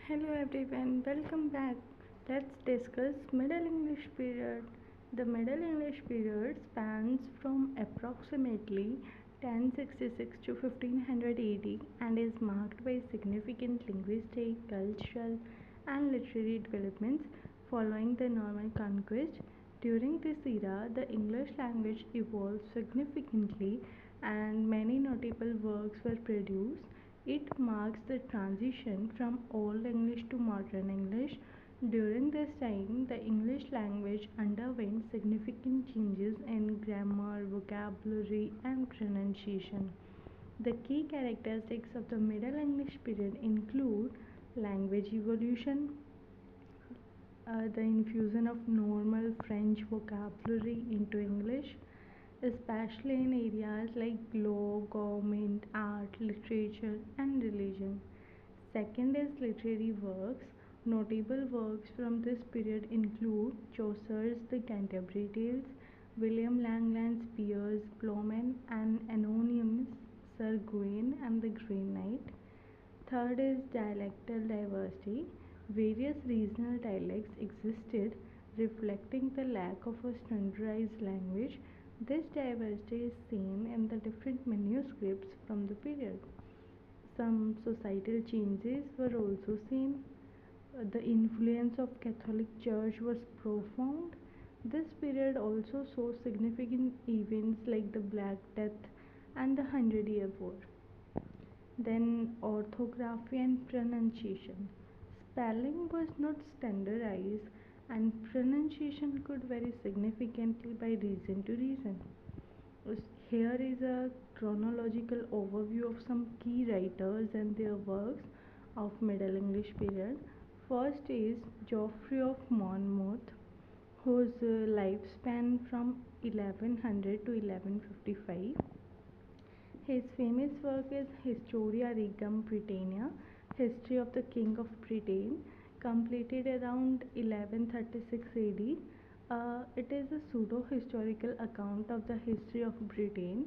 Hello everyone, welcome back. Let's discuss Middle English period. The Middle English period spans from approximately 1066 to 1500 AD and is marked by significant linguistic, cultural, and literary developments following the Norman Conquest. During this era, the English language evolved significantly and many notable works were produced. It marks the transition from Old English to Modern English. During this time, the English language underwent significant changes in grammar, vocabulary, and pronunciation. The key characteristics of the Middle English period include language evolution, the infusion of normal French vocabulary into English, especially in areas like law, government, art, literature, and religion. Second is literary works. Notable works from this period include Chaucer's The Canterbury Tales, William Langland's Piers Plowman and Anonymous Sir Gawain and the Green Knight. Third is dialectal diversity. Various regional dialects existed, reflecting the lack of a standardized language. This diversity is seen in the different manuscripts from the period. Some societal changes were also seen. The influence of Catholic Church was profound. This period also saw significant events like the Black Death and the Hundred Year War. Then orthography and pronunciation. Spelling was not standardized and pronunciation could vary significantly by region to region. Here is a chronological overview of some key writers and their works of Middle English period. First is Geoffrey of Monmouth, whose lifespan from 1100 to 1155. His famous work is Historia Regum Britannia, History of the King of Britain, completed around 1136 AD. It is a pseudo historical account of the history of Britain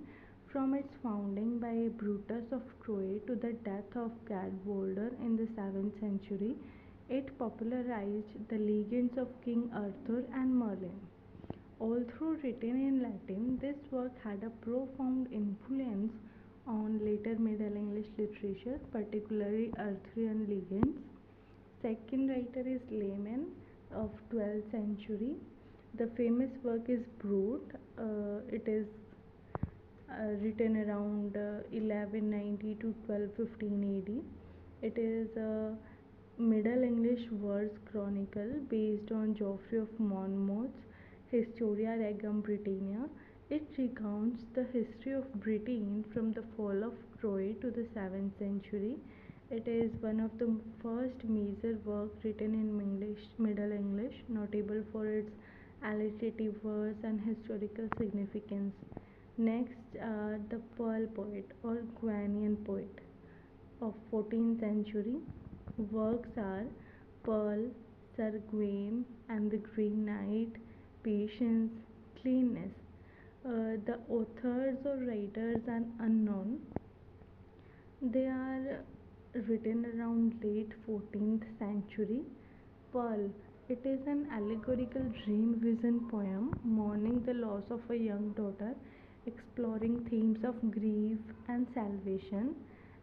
from its founding by Brutus of Troy to the death of Cadwallader in the 7th century. It popularized the legends of King Arthur and Merlin. Although written in Latin, this work had a profound influence on later Middle English literature, particularly Arthurian legends. Second writer is Layman of 12th century. The famous work is Brute. It is written around 1190 to 1215 AD. It is a Middle English verse chronicle based on Geoffrey of Monmouth's Historia Regum Britannia. It recounts the history of Britain from the fall of Troy to the 7th century. It is one of the first major works written in Middle English, notable for its alliterative verse and historical significance. Next, the Pearl poet or Guianian poet of 14th century. Works are Pearl, Sir Gawain and the Green Knight, Patience, Cleanness. The authors or writers are unknown. They are written around late 14th century. Pearl. It is an allegorical dream vision poem mourning the loss of a young daughter, exploring themes of grief and salvation.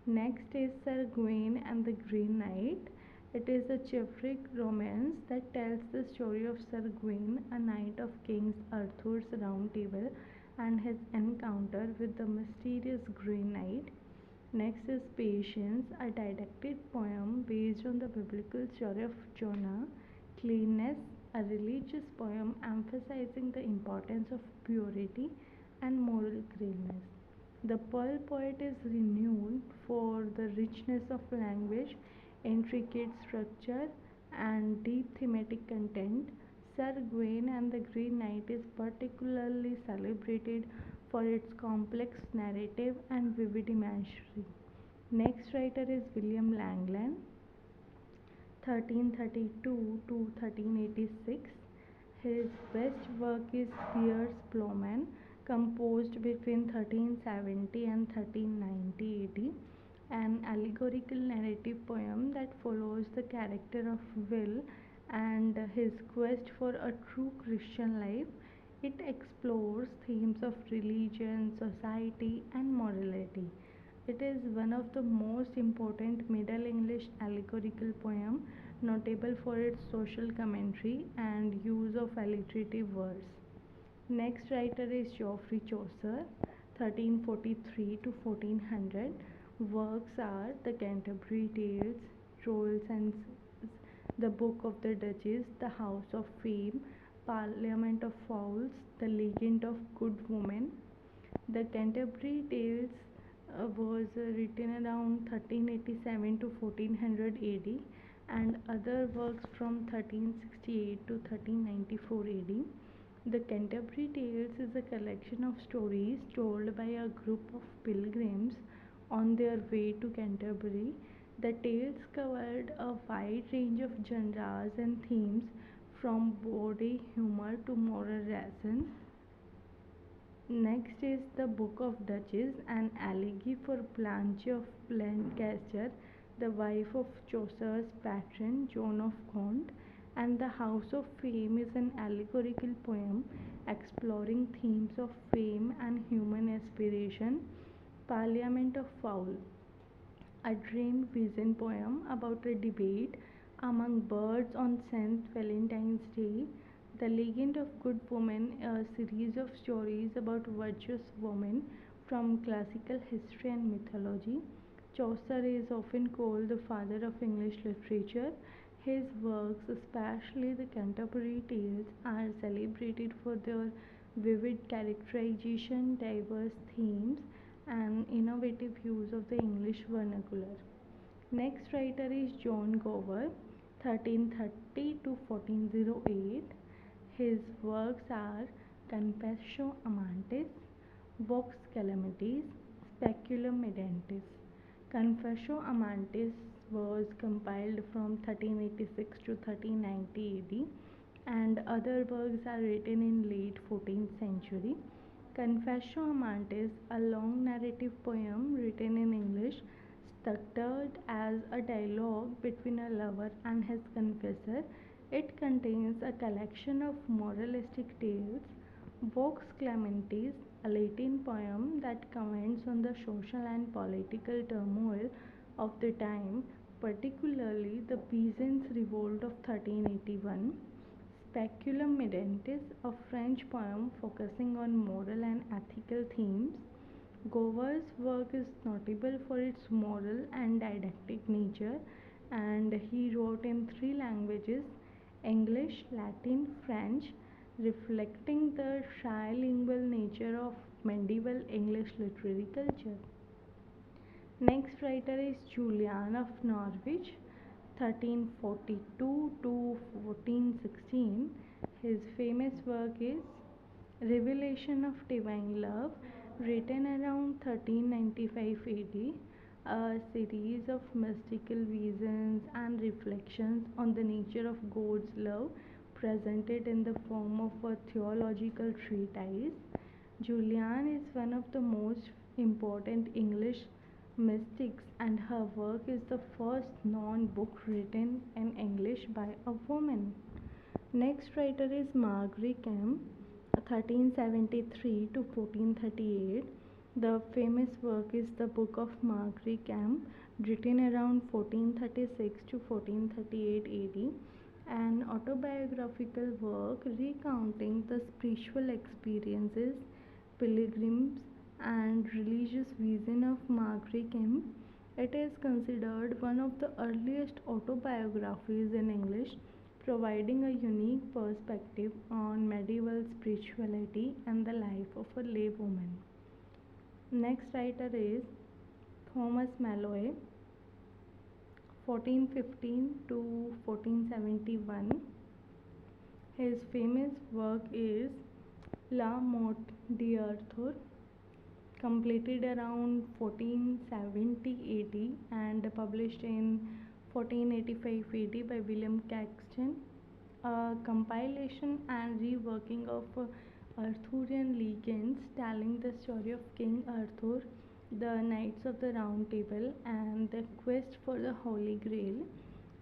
Next is Sir Gawain and the Green Knight. It is a chivalric romance that tells the story of Sir Gawain, a knight of King Arthur's Round Table, and his encounter with the mysterious Green Knight. Next is Patience, a didactic poem based on the biblical story of Jonah. Cleanness, a religious poem emphasizing the importance of purity and moral cleanness. The Pearl poet is renowned for the richness of language, intricate structure, and deep thematic content. Sir Gawain and the Green Knight is particularly celebrated for its complex narrative and vivid imagery. Next writer is William Langland, 1332 to 1386. His best work is Piers Plowman, composed between 1370 and 1390 AD. an allegorical narrative poem that follows the character of Will and his quest for a true Christian life. It explores themes of religion, society, and morality. It is one of the most important Middle English allegorical poem, notable for its social commentary and use of alliterative words. Next writer is Geoffrey Chaucer, 1343 to 1400. Works are The Canterbury Tales, Rolls and The Book of the Duchess, The House of Fame, Parliament of Fowls, The Legend of Good Woman. The Canterbury Tales was written around 1387 to 1400 AD, and other works from 1368 to 1394 AD. The Canterbury Tales is a collection of stories told by a group of pilgrims on their way to Canterbury. The tales covered a wide range of genres and themes, from bawdy humor to moral lessons. Next is The Book of Duchess, an elegy for Blanche of Lancaster, the wife of Chaucer's patron John of Gaunt, and The House of Fame is an allegorical poem exploring themes of fame and human aspiration. Parliament of Fowl, a dream vision poem about a debate among birds on St. Valentine's Day. The Legend of Good Woman, a series of stories about virtuous women from classical history and mythology. Chaucer is often called the father of English literature. His works, especially the Canterbury Tales, are celebrated for their vivid characterization, diverse themes, and innovative use of the English vernacular. Next writer is John Gower, 1330 to 1408. His works are Confessio Amantis, Vox Calamities, Speculum Medentis. Confessio Amantis was compiled from 1386 to 1390 AD, and other works are written in late 14th century. Confessio Amantis, a long narrative poem written in English, structured as a dialogue between a lover and his confessor. It contains a collection of moralistic tales. Vox Clementis, a Latin poem that comments on the social and political turmoil of the time, particularly the Peasants' Revolt of 1381. Speculum Medentis, a French poem focusing on moral and ethical themes. Gower's work is notable for its moral and didactic nature, and he wrote in three languages: English, Latin, French, reflecting the trilingual nature of medieval English literary culture. Next writer is Julian of Norwich, 1342 to 1416. His famous work is Revelation of Divine Love, written around 1395 AD, a series of mystical visions and reflections on the nature of God's love presented in the form of a theological treatise. Julian is one of the most important English mystics, and her work is the first non book written in English by a woman. Next writer is Margaret Kemp, 1373 to 1438. The famous work is the Book of Margaret Kemp, written around 1436 to 1438 AD, an autobiographical work recounting the spiritual experiences, pilgrims, and religious vision of Margaret Kemp. It is considered one of the earliest autobiographies in English, providing a unique perspective on medieval spirituality and the life of a laywoman. Next writer is Thomas Malloy, 1415 to 1471. His famous work is La Morte d'Arthur, completed around 1470 AD and published in 1485 AD by William Caxton, a compilation and reworking of Arthurian legends telling the story of King Arthur The Knights of the Round Table, and The Quest for the Holy Grail.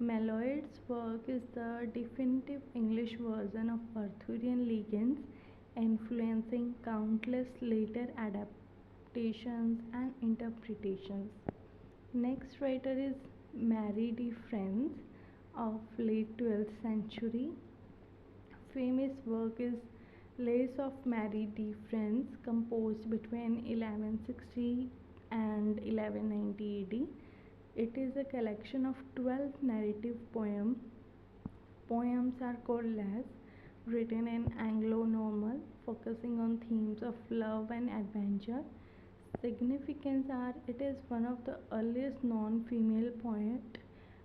Maloid's work is the definitive English version of Arthurian legends, influencing countless later adaptations and interpretations. Next writer is Mary de France of late 12th century. Famous work is Lays of Mary de France, composed between 1160 and 1190 AD. It is a collection of 12 narrative poems. Poems are called lays, written in Anglo-Norman, focusing on themes of love and adventure. Significance are it is one of the earliest non-female poet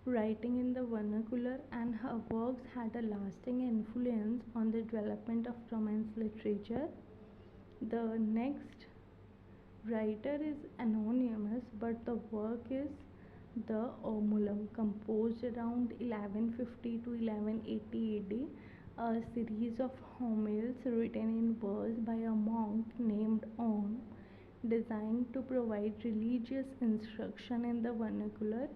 writing in the vernacular, and her works had a lasting influence on the development of Romance literature. The next writer is anonymous, but the work is the Omulum, composed around 1150 to 1180 AD, a series of homilies written in verse by a monk named Om, designed to provide religious instruction in the vernacular,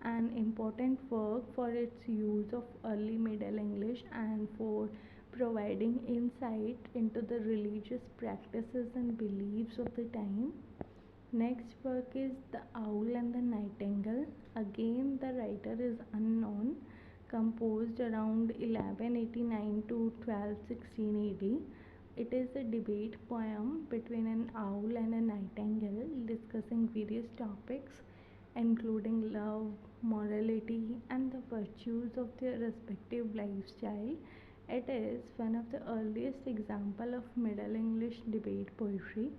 an important work for its use of early Middle English and for providing insight into the religious practices and beliefs of the time. Next work is The Owl and the Nightingale. Again, the writer is unknown, composed around 1189 to 1216 AD. It is a debate poem between an owl and a nightingale discussing various topics including love, morality, and the virtues of their respective lifestyle. It is one of the earliest examples of Middle English debate poetry,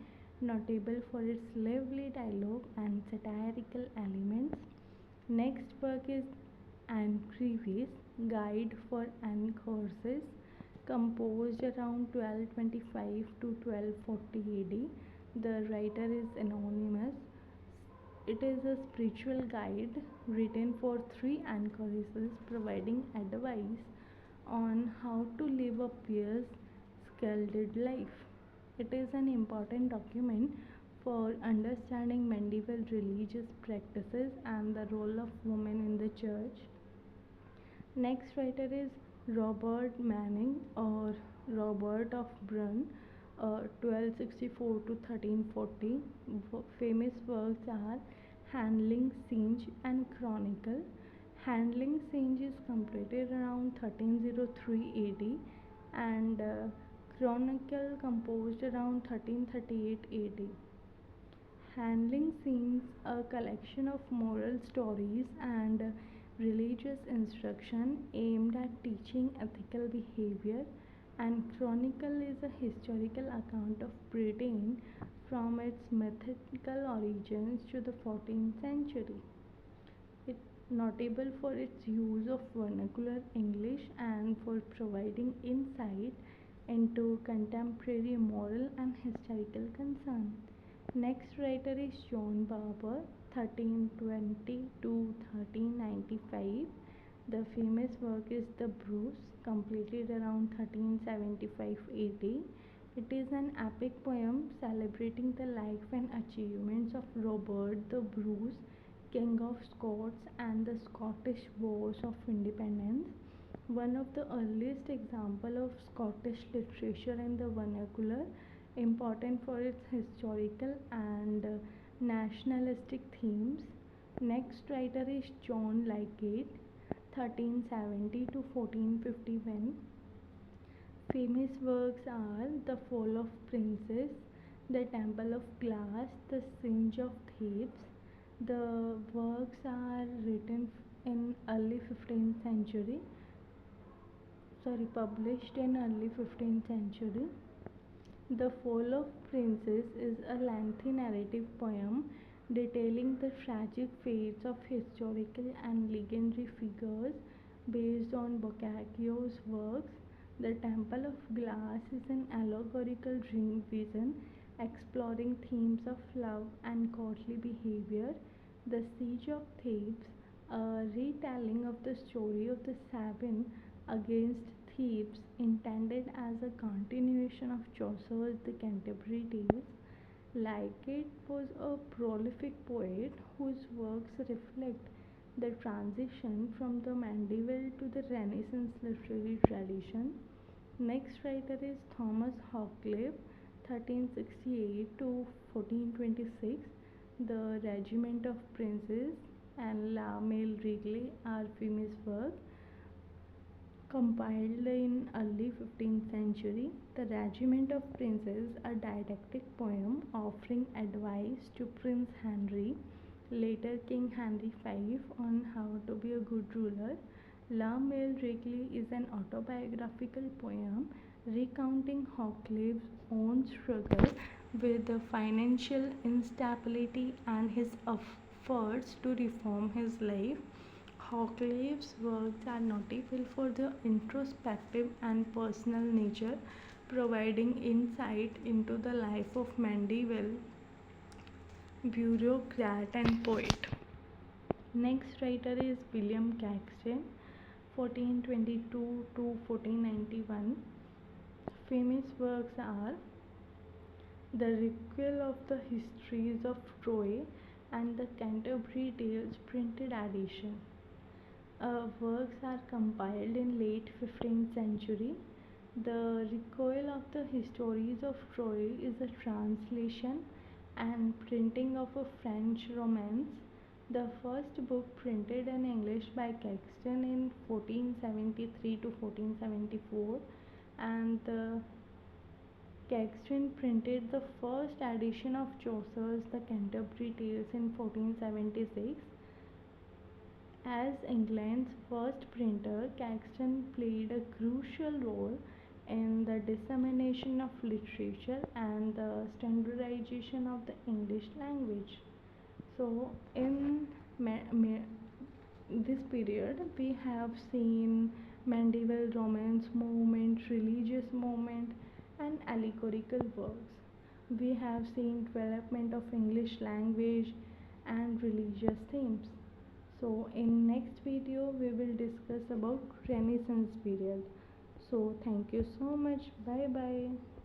notable for its lively dialogue and satirical elements. Next work is Ancrives, Guide for Anchorses, composed around 1225 to 1240 AD. The writer is anonymous. It is a spiritual guide written for three anchoresses, providing advice on how to live a pious, scalded life. It is an important document for understanding medieval religious practices and the role of women in the church. Next writer is Robert Manning or Robert of Brunn, 1264 to 1340. Famous works are Handling Siege and Chronicle. Handling Siege is completed around 1303 AD, and Chronicle composed around 1338 AD. Handling Scenes, a collection of moral stories and religious instruction aimed at teaching ethical behavior, and Chronicle is a historical account of Britain from its mythical origins to the 14th century. It notable for its use of vernacular English and for providing insight into contemporary moral and historical concerns. Next writer is John Barber, 1320 to 1395. The famous work is The Bruce, completed around 1375 AD. It is an epic poem celebrating the life and achievements of Robert the Bruce, King of Scots, and the Scottish Wars of Independence. One of the earliest examples of Scottish literature in the vernacular, important for its historical and nationalistic themes. Next writer is John Lydgate, 1370 to 1451. Famous works are The Fall of Princes, The Temple of Glass, The Siege of Thebes. The works are written in early 15th century, published in early 15th century. The Fall of Princes is a lengthy narrative poem detailing the tragic fates of historical and legendary figures based on Boccaccio's works. The Temple of Glass is an allegorical dream vision exploring themes of love and courtly behavior. The Siege of Thebes, a retelling of the story of the Sabine against Thebes, intended as a continuation of Chaucer's The Canterbury Tales. Leggett was a prolific poet whose works reflect the transition from the medieval to the Renaissance literary tradition. Next writer is Thomas Hawcliffe, 1368 to 1426. The Regiment of Princes and La Male Regle are famous works compiled in early 15th century. The Regiment of Princes, a didactic poem offering advice to Prince Henry, later King Henry V, on how to be a good ruler. La Male Regle is an autobiographical poem recounting Hawcliffe's own struggle with the financial instability and his efforts to reform his life. Hawcliffe's works are notable for their introspective and personal nature, providing insight into the life of medieval bureaucrat and poet. Next writer is William Caxton, 1422 to 1491. Famous works are The Requel of the Histories of Troy and the Canterbury Tales printed edition. Works are compiled in late 15th century. The Recoil of the Histories of Troy is a translation and printing of a French romance. The first book printed in English by Caxton in 1473 to 1474, and the Caxton printed the first edition of Chaucer's The Canterbury Tales in 1476. As England's first printer, Caxton played a crucial role in the dissemination of literature and the standardization of the English language. So, in this period, we have seen medieval romance movement, religious movement, and allegorical works. We have seen development of English language and religious themes. So in next video we will discuss about Renaissance period. So thank you so much. Bye bye.